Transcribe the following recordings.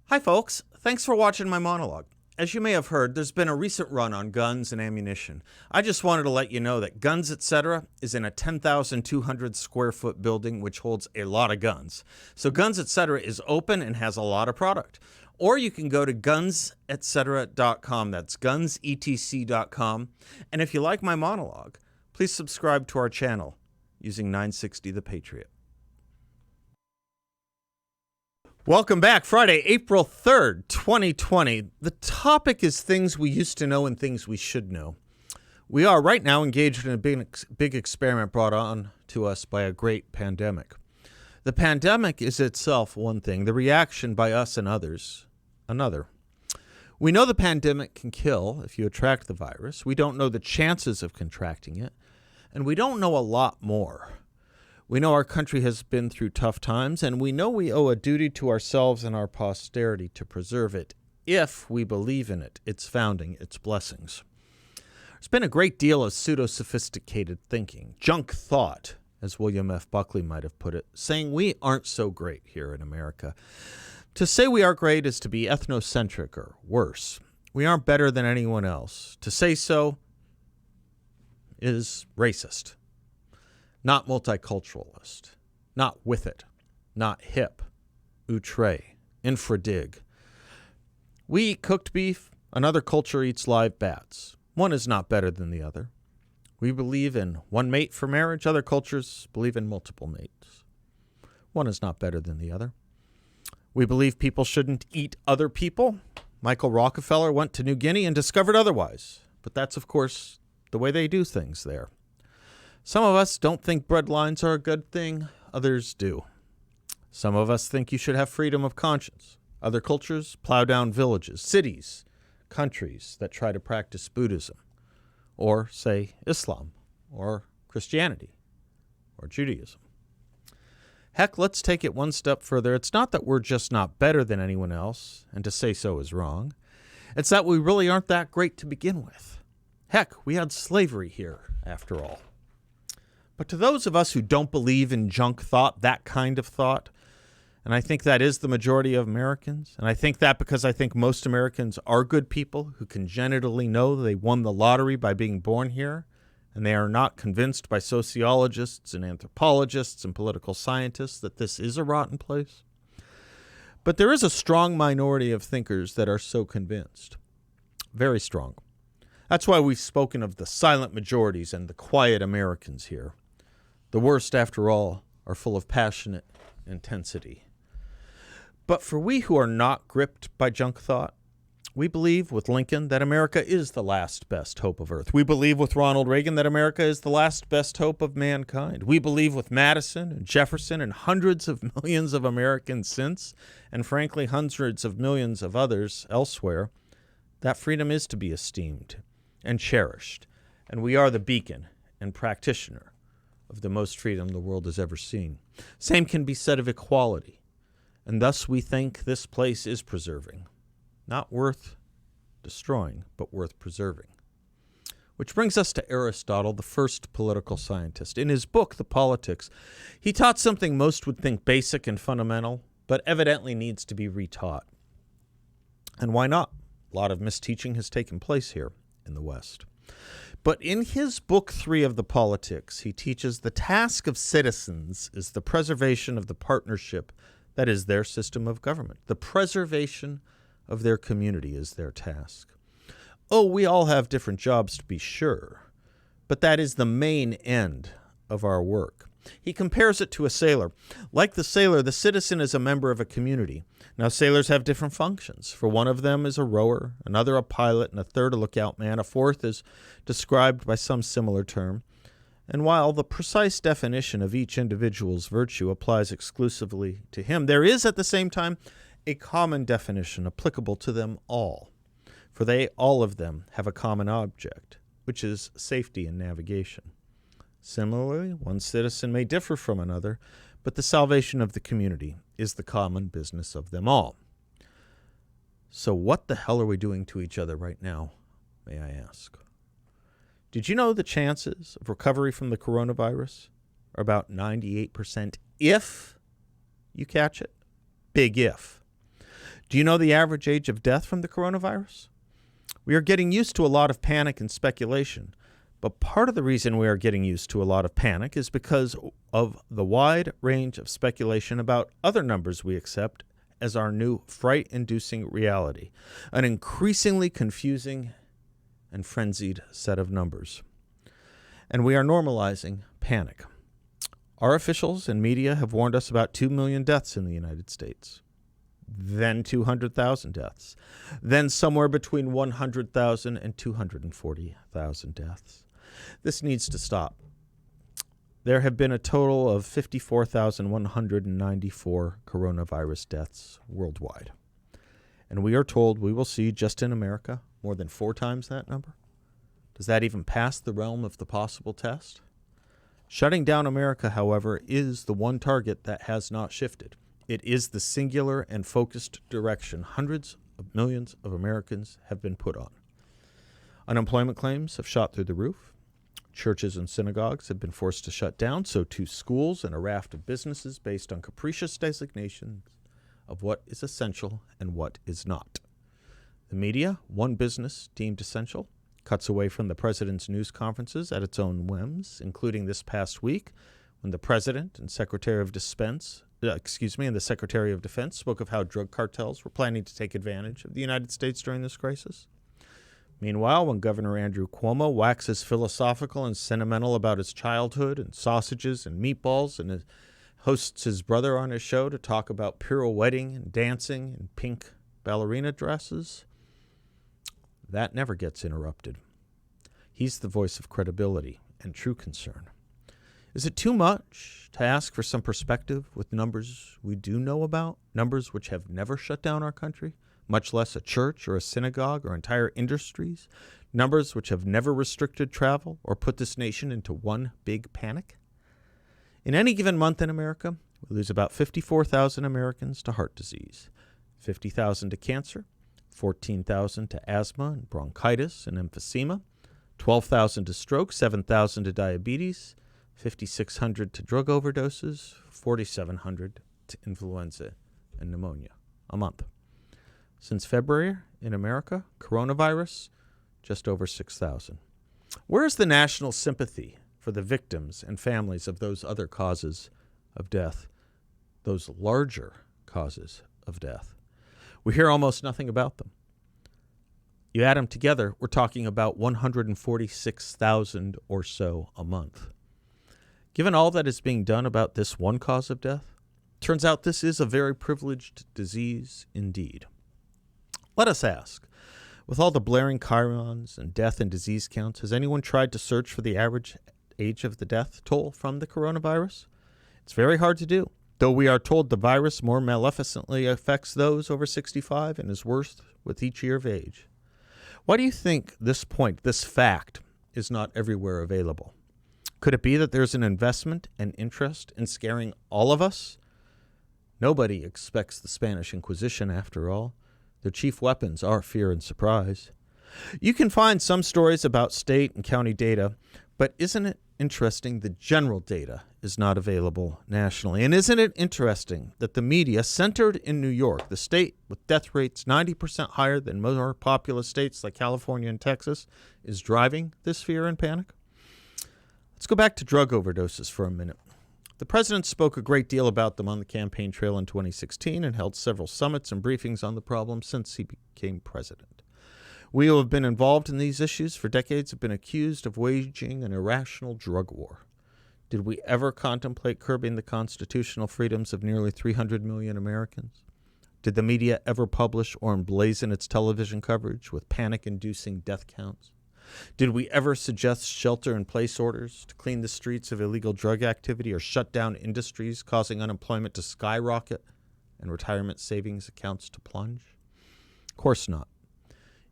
Hi, folks. Thanks for watching my monologue. As you may have heard, there's been a recent run on guns and ammunition. I just wanted to let you know that Guns Etc. is in a 10,200 square foot building which holds a lot of guns. So Guns Etc. is open and has a lot of product. Or you can go to gunsetc.com. That's gunsetc.com. And if you like my monologue, please subscribe to our channel using 960 The Patriot. Welcome back. Friday, April 3rd, 2020. The topic is things we used to know and things we should know. We are right now engaged in a big experiment brought on to us by a great pandemic. The pandemic is itself one thing, the reaction by us and others, another. We know the pandemic can kill if you attract the virus. We don't know the chances of contracting it, and we don't know a lot more. We know our country has been through tough times, and we know we owe a duty to ourselves and our posterity to preserve it if we believe in it, its founding, its blessings. There's been a great deal of pseudo-sophisticated thinking, junk thought, as William F. Buckley might have put it, saying we aren't so great here in America. To say we are great is to be ethnocentric or worse. We aren't better than anyone else. To say so is racist. Not multiculturalist, not with it, not hip, outre, infradig. We eat cooked beef, another culture eats live bats. One is not better than the other. We believe in one mate for marriage, other cultures believe in multiple mates. One is not better than the other. We believe people shouldn't eat other people. Michael Rockefeller went to New Guinea and discovered otherwise, but that's, of course, the way they do things there. Some of us don't think breadlines are a good thing. Others do. Some of us think you should have freedom of conscience. Other cultures plow down villages, cities, countries that try to practice Buddhism, or, say, Islam, or Christianity, or Judaism. Heck, let's take it one step further. It's not that we're just not better than anyone else, and to say so is wrong. It's that we really aren't that great to begin with. Heck, we had slavery here, after all. But to those of us who don't believe in junk thought, that kind of thought, and I think that is the majority of Americans, and I think that because I think most Americans are good people who congenitally know they won the lottery by being born here, and they are not convinced by sociologists and anthropologists and political scientists that this is a rotten place. But there is a strong minority of thinkers that are so convinced. Very strong. That's why we've spoken of the silent majorities and the quiet Americans here. The worst, after all, are full of passionate intensity. But for we who are not gripped by junk thought, we believe with Lincoln that America is the last best hope of Earth. We believe with Ronald Reagan that America is the last best hope of mankind. We believe with Madison and Jefferson and hundreds of millions of Americans since, and frankly hundreds of millions of others elsewhere, that freedom is to be esteemed and cherished, and we are the beacon and practitioner of the most freedom the world has ever seen. Same can be said of equality, and thus we think this place is preserving. Not worth destroying, but worth preserving. Which brings us to Aristotle, the first political scientist. In his book, The Politics, he taught something most would think basic and fundamental, but evidently needs to be retaught. And why not? A lot of misteaching has taken place here in the West. But in his book 3 of The Politics, he teaches the task of citizens is the preservation of the partnership that is their system of government. The preservation of their community is their task. Oh, we all have different jobs to be sure, but that is the main end of our work. He compares it to a sailor. Like the sailor, the citizen is a member of a community. Now, sailors have different functions. For one of them is a rower, another a pilot, and a third a lookout man. A fourth is described by some similar term. And while the precise definition of each individual's virtue applies exclusively to him, there is at the same time a common definition applicable to them all. For they, all of them, have a common object, which is safety and navigation. Similarly, one citizen may differ from another, but the salvation of the community is the common business of them all. So what the hell are we doing to each other right now, may I ask? Did you know the chances of recovery from the coronavirus are about 98% if you catch it? Big if. Do you know the average age of death from the coronavirus? We are getting used to a lot of panic and speculation, but part of the reason we are getting used to a lot of panic is because of the wide range of speculation about other numbers we accept as our new fright-inducing reality, an increasingly confusing and frenzied set of numbers. And we are normalizing panic. Our officials and media have warned us about 2 million deaths in the United States, then 200,000 deaths, then somewhere between 100,000 and 240,000 deaths. This needs to stop. There have been a total of 54,194 coronavirus deaths worldwide. And we are told we will see, just in America, more than 4 times that number. Does that even pass the realm of the possible test? Shutting down America, however, is the one target that has not shifted. It is the singular and focused direction hundreds of millions of Americans have been put on. Unemployment claims have shot through the roof. Churches and synagogues have been forced to shut down, so too schools and a raft of businesses based on capricious designations of what is essential and what is not. The media, one business deemed essential, cuts away from the president's news conferences at its own whims, including this past week when the president and Secretary of Defense spoke of how drug cartels were planning to take advantage of the United States during this crisis. Meanwhile, when Governor Andrew Cuomo waxes philosophical and sentimental about his childhood and sausages and meatballs and hosts his brother on his show to talk about pirouetting and dancing in pink ballerina dresses, that never gets interrupted. He's the voice of credibility and true concern. Is it too much to ask for some perspective with numbers we do know about, numbers which have never shut down our country, much less a church or a synagogue or entire industries, numbers which have never restricted travel or put this nation into one big panic? In any given month in America, we lose about 54,000 Americans to heart disease, 50,000 to cancer, 14,000 to asthma and bronchitis and emphysema, 12,000 to stroke, 7,000 to diabetes, 5,600 to drug overdoses, 4,700 to influenza and pneumonia a month. Since February in America, coronavirus, just over 6,000. Where is the national sympathy for the victims and families of those other causes of death, those larger causes of death? We hear almost nothing about them. You add them together, we're talking about 146,000 or so a month. Given all that is being done about this one cause of death, turns out this is a very privileged disease indeed. Let us ask, with all the blaring chyrons and death and disease counts, has anyone tried to search for the average age of the death toll from the coronavirus? It's very hard to do. Though we are told the virus more maleficently affects those over 65 and is worse with each year of age. Why do you think this fact, is not everywhere available? Could it be that there's an investment and interest in scaring all of us? Nobody expects the Spanish Inquisition, after all. Their chief weapons are fear and surprise. You can find some stories about state and county data, but isn't it interesting the general data is not available nationally? And isn't it interesting that the media centered in New York, the state with death rates 90% higher than more populous states like California and Texas, is driving this fear and panic? Let's go back to drug overdoses for a minute. The president spoke a great deal about them on the campaign trail in 2016 and held several summits and briefings on the problem since he became president. We who have been involved in these issues for decades have been accused of waging an irrational drug war. Did we ever contemplate curbing the constitutional freedoms of nearly 300 million Americans? Did the media ever publish or emblazon its television coverage with panic-inducing death counts? Did we ever suggest shelter-in-place orders to clean the streets of illegal drug activity or shut down industries causing unemployment to skyrocket and retirement savings accounts to plunge? Of course not.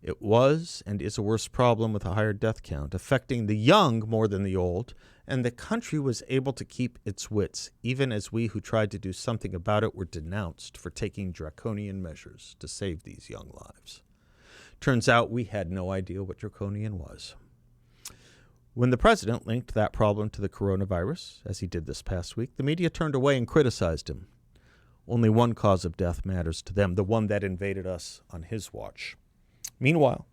It was and is a worse problem with a higher death count, affecting the young more than the old, and the country was able to keep its wits, even as we who tried to do something about it were denounced for taking draconian measures to save these young lives. Turns out we had no idea what draconian was. When the president linked that problem to the coronavirus, as he did this past week, the media turned away and criticized him. Only one cause of death matters to them, the one that invaded us on his watch. Meanwhile,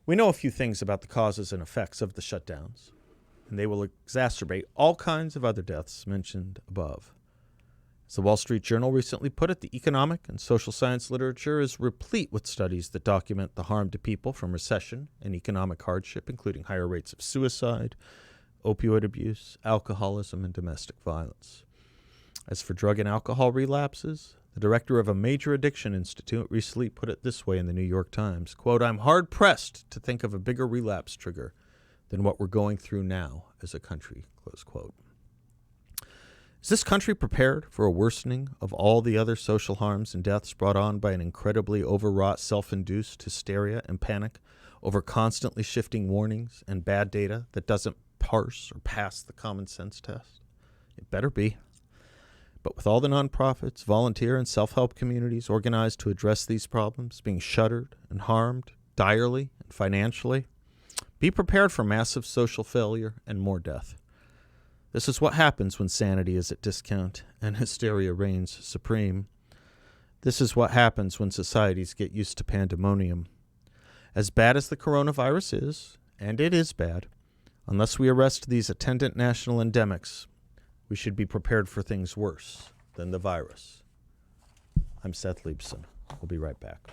we know a few things about the causes and effects of the shutdowns, and they will exacerbate all kinds of other deaths mentioned above. As the Wall Street Journal recently put it, the economic and social science literature is replete with studies that document the harm to people from recession and economic hardship, including higher rates of suicide, opioid abuse, alcoholism, and domestic violence. As for drug and alcohol relapses, the director of a major addiction institute recently put it this way in the New York Times, quote, "I'm hard-pressed to think of a bigger relapse trigger than what we're going through now as a country," close quote. Is this country prepared for a worsening of all the other social harms and deaths brought on by an incredibly overwrought, self-induced hysteria and panic over constantly shifting warnings and bad data that doesn't parse or pass the common sense test? It better be. But with all the nonprofits, volunteer, and self-help communities organized to address these problems being shuttered and harmed direly and financially, be prepared for massive social failure and more death. This is what happens when sanity is at discount and hysteria reigns supreme. This is what happens when societies get used to pandemonium. As bad as the coronavirus is, and it is bad, unless we arrest these attendant national endemics, we should be prepared for things worse than the virus. I'm Seth Leibsohn. We'll be right back.